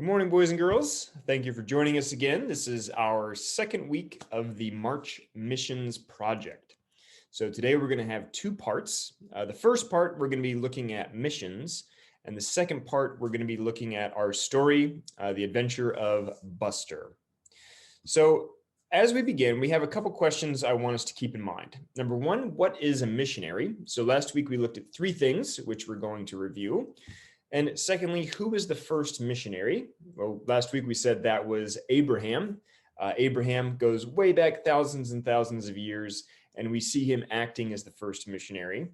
Good morning, boys and girls. Thank you for joining us again. This is our second week of the March Missions Project. So today we're going to have two parts. The first part, we're going to be looking at missions. And the second part, we're going to be looking at our story, the adventure of Buster. So as we begin, we have a couple questions I want us to keep in mind. Number one, what is a missionary? So last week we looked at three things, which we're going to review. And secondly, who was the first missionary? Well, last week we said that was Abraham. Abraham goes way back thousands and thousands of years, and we see him acting as the first missionary.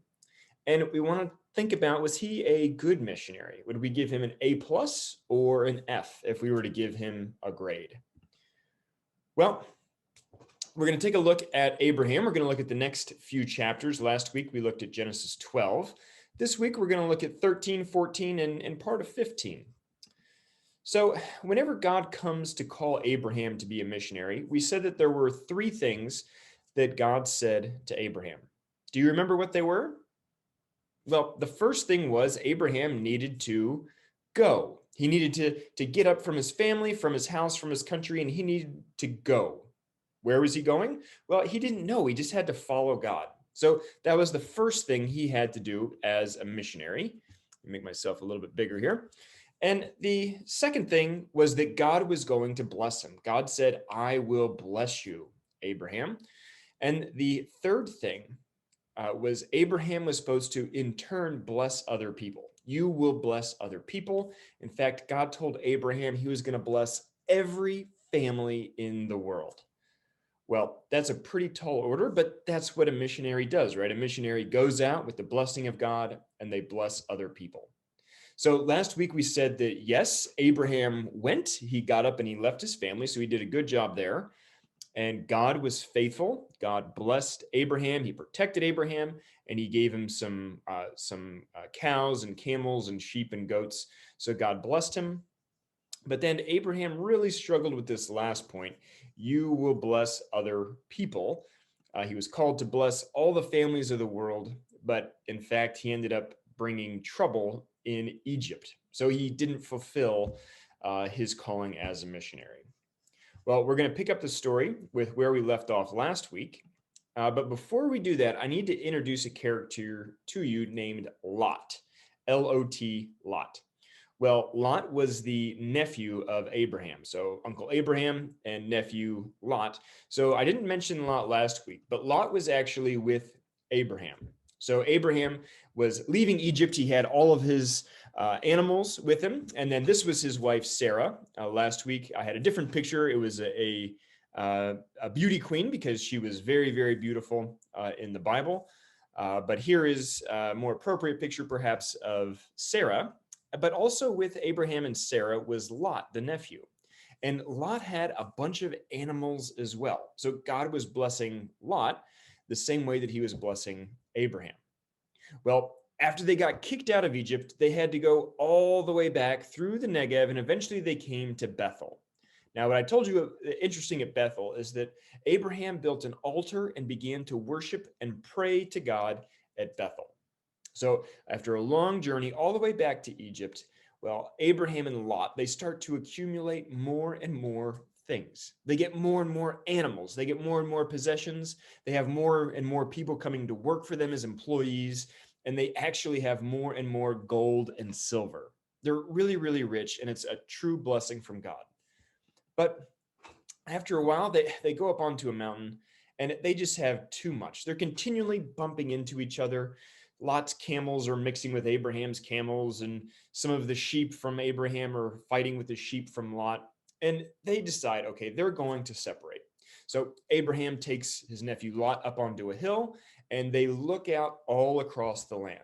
And we want to think about, was he a good missionary? Would we give him an A+ or an F if we were to give him a grade? Well, we're going to take a look at Abraham. We're going to look at the next few chapters. Last week we looked at Genesis 12. This week, we're going to look at 13, 14, and part of 15. So whenever God comes to call Abraham to be a missionary, we said that there were three things that God said to Abraham. Do you remember what they were? Well, the first thing was Abraham needed to go. He needed to get up from his family, from his house, from his country, and he needed to go. Where was he going? Well, he didn't know. He just had to follow God. So that was the first thing he had to do as a missionary. Let me make myself a little bit bigger here. And the second thing was that God was going to bless him. God said, "I will bless you, Abraham." And the third thing was Abraham was supposed to in turn bless other people. You will bless other people. In fact, God told Abraham he was going to bless every family in the world. Well, that's a pretty tall order, but that's what a missionary does, right? A missionary goes out with the blessing of God and they bless other people. So last week we said that yes, Abraham went, he got up and he left his family. So he did a good job there. And God was faithful. God blessed Abraham. He protected Abraham and he gave him some cows and camels and sheep and goats. So God blessed him. But then Abraham really struggled with this last point. You will bless other people. He was called to bless all the families of the world, but in fact, he ended up bringing trouble in Egypt. So he didn't fulfill his calling as a missionary. Well, we're going to pick up the story with where we left off last week. But before we do that, I need to introduce a character to you named Lot, L-O-T, Lot. Well, Lot was the nephew of Abraham. So Uncle Abraham and nephew Lot. So I didn't mention Lot last week, but Lot was actually with Abraham. So Abraham was leaving Egypt. He had all of his animals with him. And then this was his wife, Sarah. Last week, I had a different picture. It was a beauty queen because she was very, very beautiful in the Bible. But here is a more appropriate picture, perhaps, of Sarah. But also with Abraham and Sarah was Lot, the nephew. And Lot had a bunch of animals as well. So God was blessing Lot the same way that he was blessing Abraham. Well, after they got kicked out of Egypt, they had to go all the way back through the Negev, and eventually they came to Bethel. Now, what I told you interesting at Bethel is that Abraham built an altar and began to worship and pray to God at Bethel. So after a long journey all the way back to Egypt, well, Abraham and Lot, they start to accumulate more and more things. They get more and more animals. They get more and more possessions. They have more and more people coming to work for them as employees, and they actually have more and more gold and silver. They're really, really rich, and it's a true blessing from God. But after a while, they go up onto a mountain, and they just have too much. They're continually bumping into each other. Lot's camels are mixing with Abraham's camels, and some of the sheep from Abraham are fighting with the sheep from Lot. And they decide, okay, they're going to separate. So Abraham takes his nephew Lot up onto a hill, and they look out all across the land.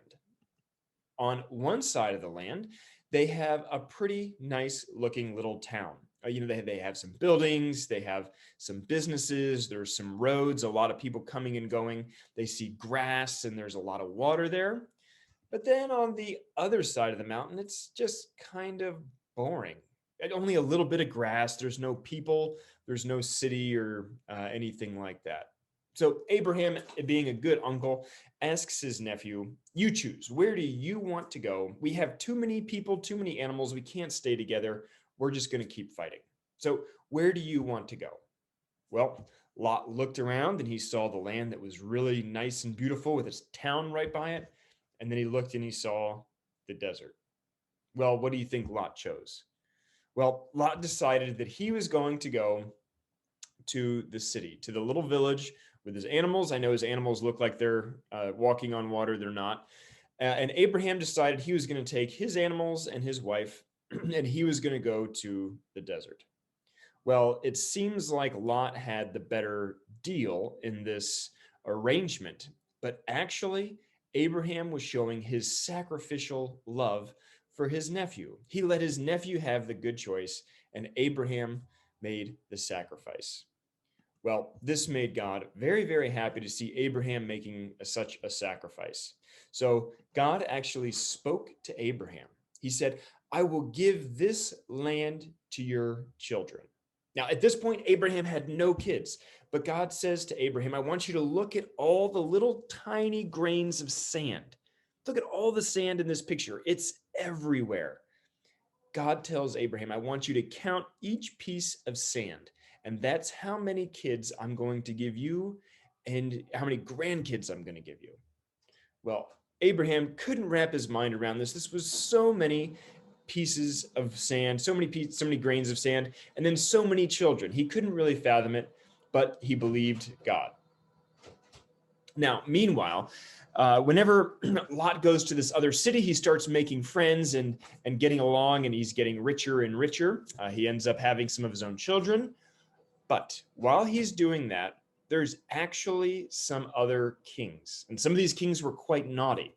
On one side of the land, they have a pretty nice looking little town. They have some buildings, they have some businesses, there's some roads, a lot of people coming and going. They see grass and there's a lot of water there. But then on the other side of the mountain, it's just kind of boring. Only a little bit of grass. There's no people, there's no city or anything like that. So Abraham, being a good uncle, asks his nephew, "You choose. Where do you want to go? We have too many people, too many animals. We can't stay together. we're just going to keep fighting. So where do you want to go? Well, Lot looked around and he saw the land that was really nice and beautiful with its town right by it. And then he looked and he saw the desert. Well, what do you think Lot chose? Well, Lot decided that he was going to go to the city, to the little village with his animals. I know his animals look like they're walking on water. They're not. And Abraham decided he was going to take his animals and his wife, and he was going to go to the desert. Well, it seems like Lot had the better deal in this arrangement, but actually, Abraham was showing his sacrificial love for his nephew. He let his nephew have the good choice, and Abraham made the sacrifice. Well, this made God very, very happy to see Abraham making such a sacrifice. So God actually spoke to Abraham. He said, I will give this land to your children. Now, at this point, Abraham had no kids, but God says to Abraham, I want you to look at all the little tiny grains of sand. Look at all the sand in this picture. It's everywhere. God tells Abraham, I want you to count each piece of sand. And that's how many kids I'm going to give you and how many grandkids I'm going to give you. Well, Abraham couldn't wrap his mind around this. This was so many pieces of sand, so many grains of sand, and then so many children. He couldn't really fathom it, but he believed God. Now, meanwhile, whenever Lot goes to this other city, he starts making friends and getting along, and he's getting richer and richer. He ends up having some of his own children. But while he's doing that, there's actually some other kings. And some of these kings were quite naughty.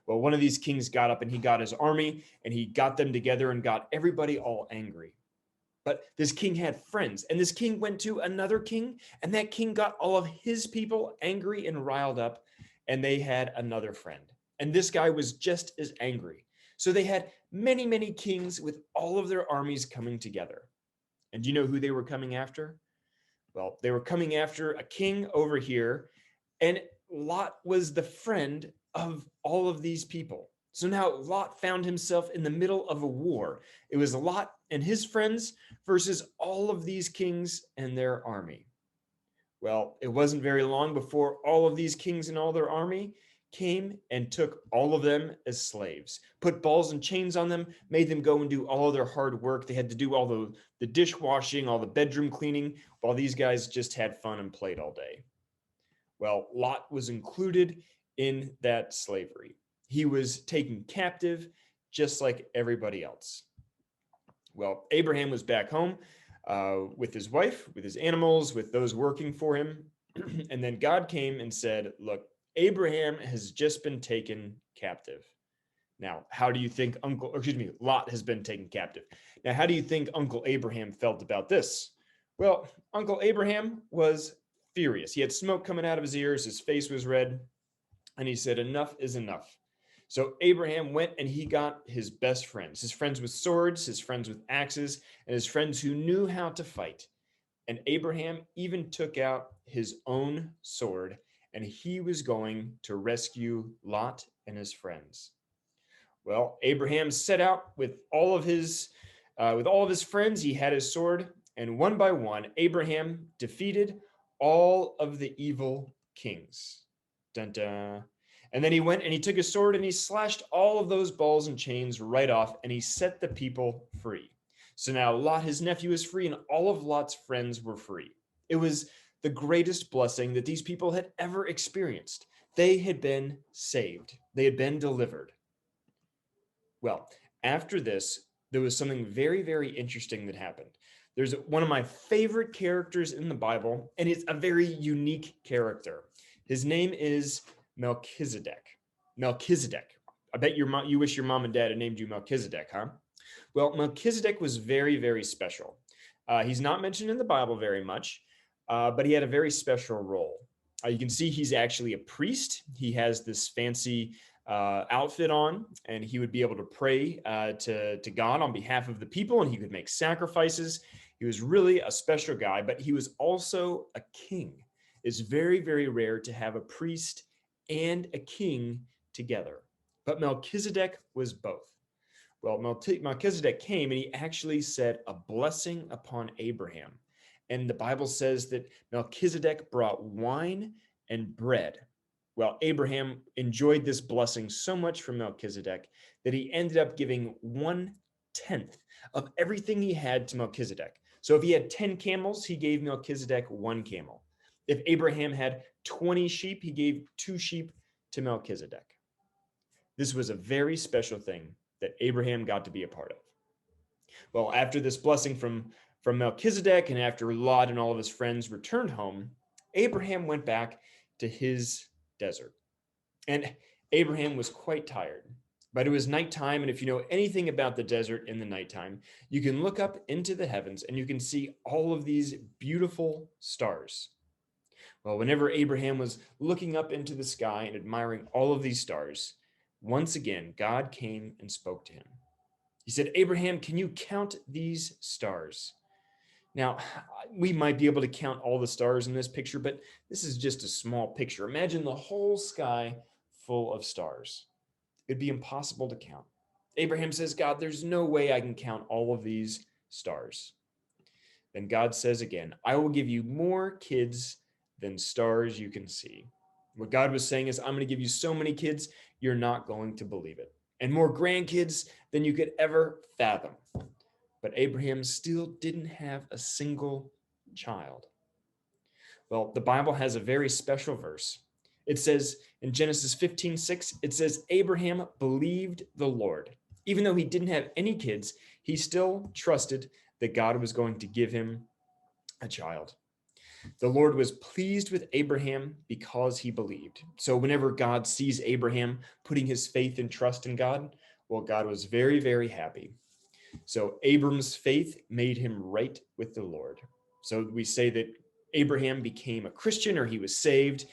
Well, one of these kings got up and he got his army and he got them together and got everybody all angry. But this king had friends, and this king went to another king, and that king got all of his people angry and riled up, and they had another friend. And this guy was just as angry. So they had many, many kings with all of their armies coming together. And do you know who they were coming after? Well, they were coming after a king over here, and Lot was the friend of all of these people. So now Lot found himself in the middle of a war. It was Lot and his friends versus all of these kings and their army. Well, it wasn't very long before all of these kings and all their army came and took all of them as slaves, put balls and chains on them, made them go and do all of their hard work. They had to do all the dishwashing, all the bedroom cleaning, while these guys just had fun and played all day. Well, Lot was included in that slavery. He was taken captive just like everybody else. Well, Abraham was back home with his wife, with his animals, with those working for him. And then God came and said, look, Abraham has just been taken captive. Now, how do you think Lot has been taken captive? Now, how do you think Uncle Abraham felt about this? Well, Uncle Abraham was furious. He had smoke coming out of his ears, his face was red, and he said, enough is enough. So Abraham went and he got his best friends, his friends with swords, his friends with axes, and his friends who knew how to fight. And Abraham even took out his own sword, and he was going to rescue Lot and his friends. Well, Abraham set out with all of his friends. He had his sword, and one by one, Abraham defeated all of the evil kings. Dun, dun. And then he went and he took his sword and he slashed all of those balls and chains right off, and he set the people free. So now Lot, his nephew, is free, and all of Lot's friends were free. It was the greatest blessing that these people had ever experienced. They had been saved. They had been delivered. Well, after this, there was something very, very interesting that happened. There's one of my favorite characters in the Bible, and it's a very unique character. His name is Melchizedek. Melchizedek. I bet you wish your mom and dad had named you Melchizedek, huh? Well, Melchizedek was very, very special. He's not mentioned in the Bible very much, but he had a very special role. You can see he's actually a priest. He has this fancy outfit on, and he would be able to pray to God on behalf of the people, and he could make sacrifices. He was really a special guy, but he was also a king. It's very, very rare to have a priest and a king together. But Melchizedek was both. Well, Melchizedek came and he actually said a blessing upon Abraham. And the Bible says that Melchizedek brought wine and bread. Well, Abraham enjoyed this blessing so much from Melchizedek that he ended up giving 1/10 of everything he had to Melchizedek. So if he had 10 camels, he gave Melchizedek 1 camel. If Abraham had 20 sheep, he gave 2 sheep to Melchizedek. This was a very special thing that Abraham got to be a part of. Well, after this blessing from Melchizedek and after Lot and all of his friends returned home, Abraham went back to his desert. And Abraham was quite tired. But it was nighttime, and if you know anything about the desert in the nighttime, you can look up into the heavens and you can see all of these beautiful stars. Well, whenever Abraham was looking up into the sky and admiring all of these stars, once again, God came and spoke to him. He said, Abraham, can you count these stars? Now, we might be able to count all the stars in this picture, but this is just a small picture. Imagine the whole sky full of stars. It'd be impossible to count. Abraham says, God, there's no way I can count all of these stars. Then God says again, I will give you more kids than stars you can see. What God was saying is, I'm going to give you so many kids, you're not going to believe it. And more grandkids than you could ever fathom. But Abraham still didn't have a single child. Well, the Bible has a very special verse. It says in Genesis 15:6, it says, Abraham believed the Lord. Even though he didn't have any kids, he still trusted that God was going to give him a child. The Lord was pleased with Abraham because he believed. So whenever God sees Abraham putting his faith and trust in God, well, God was very, very happy. So Abram's faith made him right with the Lord. So we say that Abraham became a Christian, or he was saved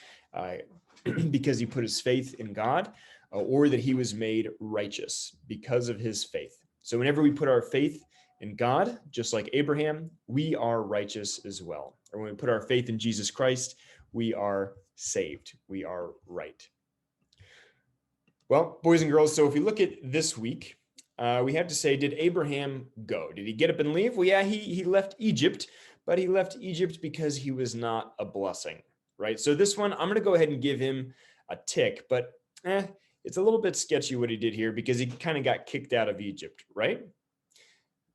because he put his faith in God, or that he was made righteous because of his faith. So whenever we put our faith in God, just like Abraham, we are righteous as well. Or when we put our faith in Jesus Christ, we are saved. We are right. Well, boys and girls, so if we look at this week, we have to say, did Abraham go? Did he get up and leave? Well, yeah, he left Egypt, but he left Egypt because he was not a blessing, right? So this one, I'm going to go ahead and give him a tick, but it's a little bit sketchy what he did here because he kind of got kicked out of Egypt, right?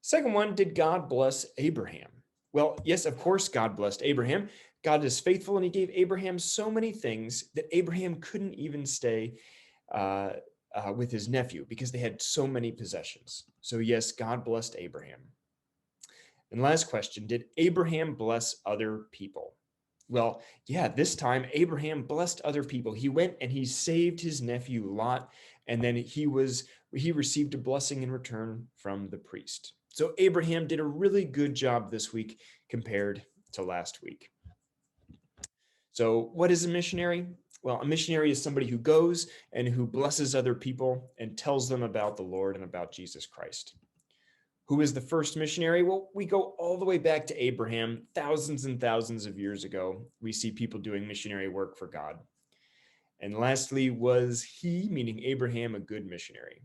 Second one, did God bless Abraham? Well, yes, of course, God blessed Abraham. God is faithful, and he gave Abraham so many things that Abraham couldn't even stay with his nephew because they had so many possessions. So yes, God blessed Abraham. And last question, did Abraham bless other people? Well, yeah, this time Abraham blessed other people. He went and he saved his nephew Lot, and then he received a blessing in return from the priest. So Abraham did a really good job this week compared to last week. So what is a missionary? Well, a missionary is somebody who goes and who blesses other people and tells them about the Lord and about Jesus Christ. Who is the first missionary? Well, we go all the way back to Abraham, thousands and thousands of years ago. We see people doing missionary work for God. And lastly, was he, meaning Abraham, a good missionary?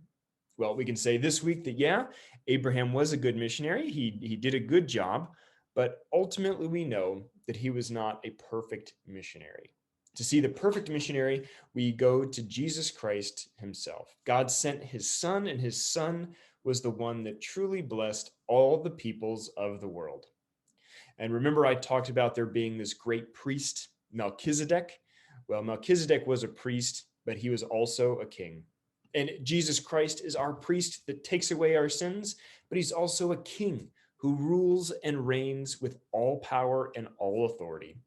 Well, we can say this week that, yeah, Abraham was a good missionary. He did a good job, but ultimately we know that he was not a perfect missionary. To see the perfect missionary, we go to Jesus Christ himself. God sent his son, and his son was the one that truly blessed all the peoples of the world. And remember, I talked about there being this great priest, Melchizedek. Well, Melchizedek was a priest, but he was also a king. And Jesus Christ is our priest that takes away our sins, but he's also a king who rules and reigns with all power and all authority.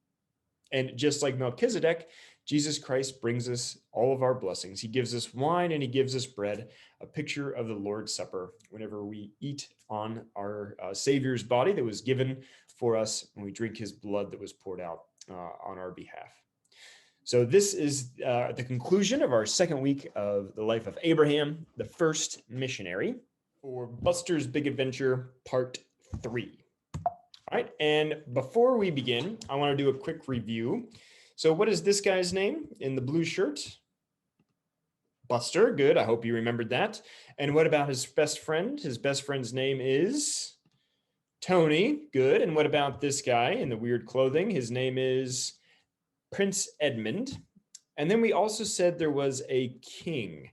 And just like Melchizedek, Jesus Christ brings us all of our blessings. He gives us wine and he gives us bread, a picture of the Lord's Supper whenever we eat on our Savior's body that was given for us, and we drink his blood that was poured out on our behalf. So this is the conclusion of our second week of the life of Abraham, the first missionary, for Buster's Big Adventure, Part 3. All right, and before we begin, I want to do a quick review. So what is this guy's name in the blue shirt? Buster. Good. I hope you remembered that. And what about his best friend? His best friend's name is Tony. Good. And what about this guy in the weird clothing? His name is Prince Edmund. And then we also said there was a king.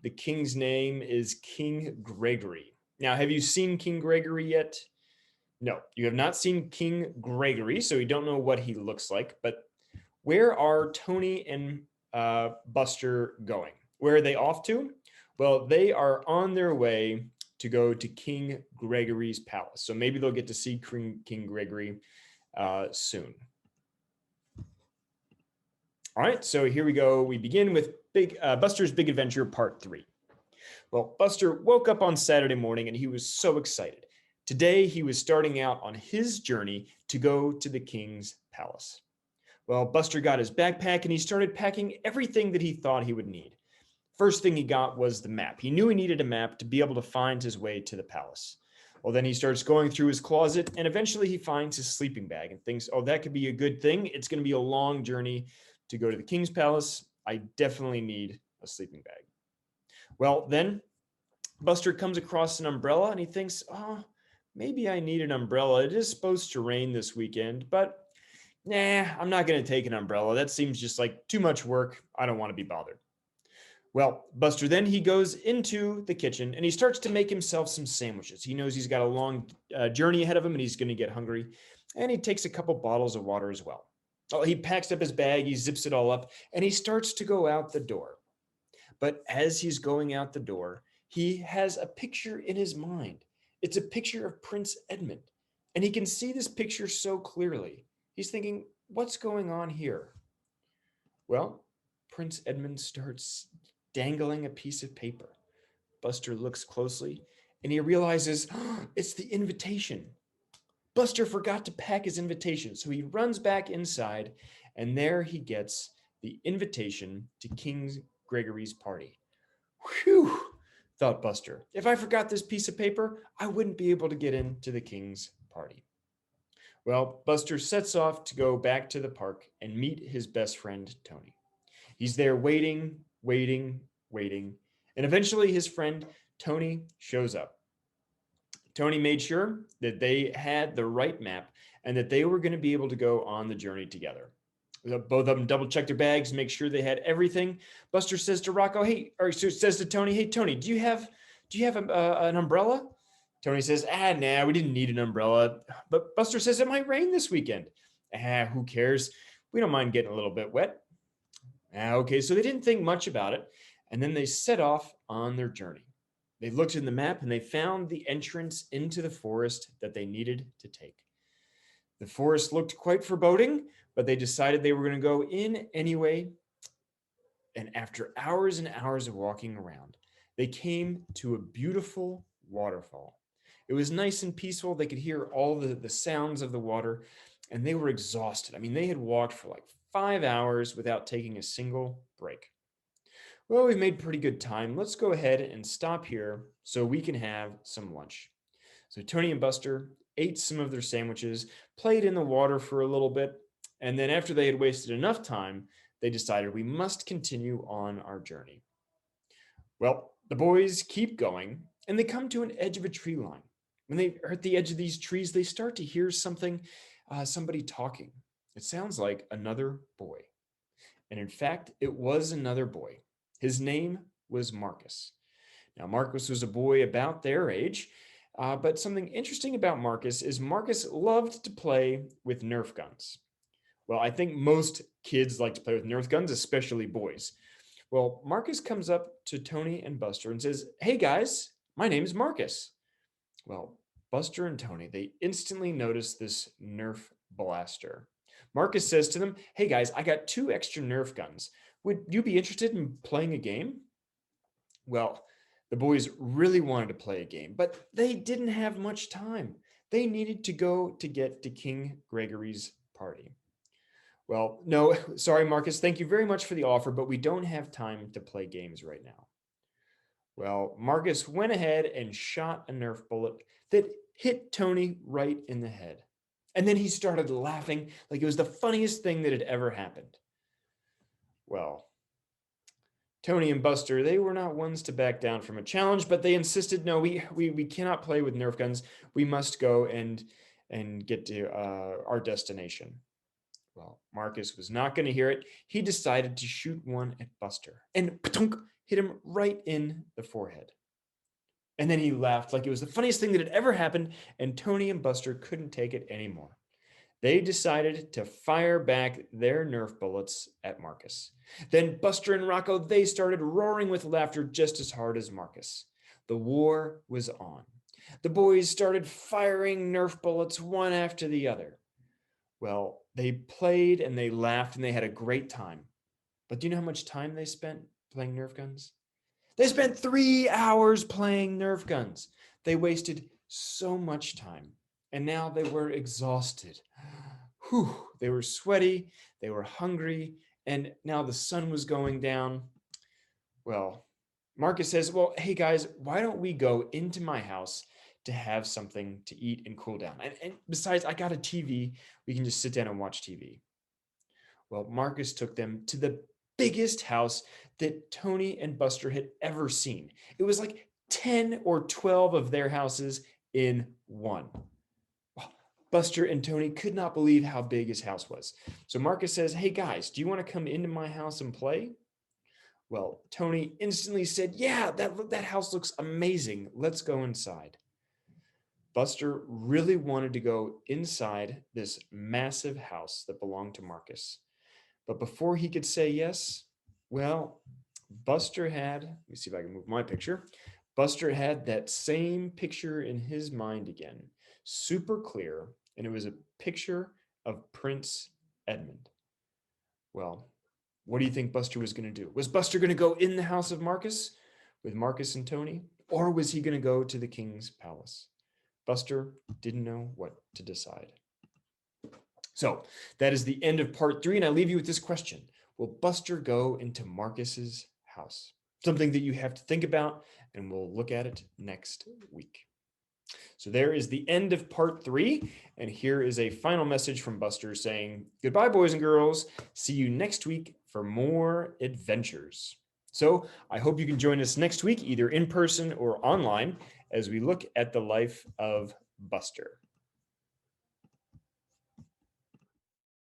The king's name is King Gregory. Now, have you seen King Gregory yet? No, you have not seen King Gregory, so you don't know what he looks like. But where are Tony and Buster going? Where are they off to? Well, they are on their way to go to King Gregory's palace. So maybe they'll get to see King Gregory soon. All right, so here we go. We begin with Buster's Big Adventure Part 3. Well, Buster woke up on Saturday morning and he was so excited. Today, he was starting out on his journey to go to the king's palace. Well, Buster got his backpack and he started packing everything that he thought he would need. First thing he got was the map. He knew he needed a map to be able to find his way to the palace. Well, then he starts going through his closet and eventually he finds his sleeping bag and thinks, oh, that could be a good thing. It's going to be a long journey to go to the king's palace. I definitely need a sleeping bag. Well, then Buster comes across an umbrella and he thinks, oh, maybe I need an umbrella. It is supposed to rain this weekend, but nah, I'm not going to take an umbrella. That seems just like too much work. I don't want to be bothered. Well, Buster, then he goes into the kitchen and he starts to make himself some sandwiches. He knows he's got a long journey ahead of him and he's going to get hungry. And he takes a couple bottles of water as well. Well, he packs up his bag, he zips it all up, and he starts to go out the door. But as he's going out the door, he has a picture in his mind. It's a picture of Prince Edmund. And he can see this picture so clearly. He's thinking, what's going on here? Well, Prince Edmund starts dangling a piece of paper. Buster looks closely and he realizes it's the invitation. Buster forgot to pack his invitation, so he runs back inside and there he gets the invitation to King Gregory's party. Whew, thought Buster. If I forgot this piece of paper, I wouldn't be able to get into the king's party. Well, Buster sets off to go back to the park and meet his best friend, Tony. He's there waiting, and eventually his friend, Tony, shows up. Tony made sure that they had the right map and that they were going to be able to go on the journey together. Both of them double checked their bags, make sure they had everything. Buster says to Rocco, says to Tony, hey, Tony, do you have an umbrella? Tony says, nah, we didn't need an umbrella. But Buster says it might rain this weekend. Who cares? We don't mind getting a little bit wet. Okay, so they didn't think much about it. And then they set off on their journey. They looked in the map and they found the entrance into the forest that they needed to take. The forest looked quite foreboding, but they decided they were going to go in anyway. And after hours and hours of walking around, they came to a beautiful waterfall. It was nice and peaceful. They could hear all the sounds of the water, and they were exhausted. I mean, they had walked for like 5 hours without taking a single break. Well, we've made pretty good time. Let's go ahead and stop here so we can have some lunch. So Tony and Buster ate some of their sandwiches, played in the water for a little bit, and then after they had wasted enough time, they decided we must continue on our journey. Well, the boys keep going, and they come to an edge of a tree line. When they are at the edge of these trees, they start to hear somebody talking. It sounds like another boy. And in fact, it was another boy. His name was Marcus. Now, Marcus was a boy about their age, but something interesting about Marcus is Marcus loved to play with Nerf guns. Well, I think most kids like to play with Nerf guns, especially boys. Well, Marcus comes up to Tony and Buster and says, hey guys, my name is Marcus. Well, Buster and Tony, they instantly notice this Nerf blaster. Marcus says to them, hey guys, I got 2 extra Nerf guns. Would you be interested in playing a game? Well, the boys really wanted to play a game, but they didn't have much time. They needed to go to get to King Gregory's party. Well, no, sorry, Marcus, thank you very much for the offer, but we don't have time to play games right now. Well, Marcus went ahead and shot a Nerf bullet that hit Tony right in the head. And then he started laughing like it was the funniest thing that had ever happened. Well, Tony and Buster, they were not ones to back down from a challenge, but they insisted, no, we cannot play with Nerf guns. We must go and get to our destination. Well, Marcus was not going to hear it. He decided to shoot one at Buster and pa-tunk, hit him right in the forehead. And then he laughed like it was the funniest thing that had ever happened, and Tony and Buster couldn't take it anymore. They decided to fire back their Nerf bullets at Marcus. Then Buster and Rocco, they started roaring with laughter just as hard as Marcus. The war was on. The boys started firing Nerf bullets one after the other. Well, they played and they laughed and they had a great time. But do you know how much time they spent playing Nerf guns? They spent 3 hours playing Nerf guns. They wasted so much time. And now they were exhausted. Whew, they were sweaty, they were hungry, and now the sun was going down. Well, Marcus says, well, hey guys, why don't we go into my house to have something to eat and cool down? And besides, I got a TV. We can just sit down and watch TV. Well, Marcus took them to the biggest house that Tony and Buster had ever seen. It was like 10 or 12 of their houses in one. Buster and Tony could not believe how big his house was. So Marcus says, hey guys, do you want to come into my house and play? Well, Tony instantly said, yeah, that house looks amazing. Let's go inside. Buster really wanted to go inside this massive house that belonged to Marcus. But before he could say yes, well, Buster had, let me see if I can move my picture. Buster had that same picture in his mind again, super clear, and it was a picture of Prince Edmund. Well, what do you think Buster was going to do? Was Buster going to go in the house of Marcus with Marcus and Tony, or was he going to go to the king's palace? Buster didn't know what to decide. So that is the end of part 3, and I leave you with this question. Will Buster go into Marcus's house? Something that you have to think about, and we'll look at it next week. So there is the end of part 3, and here is a final message from Buster saying, goodbye, boys and girls. See you next week for more adventures. So I hope you can join us next week, either in person or online, as we look at the life of Buster.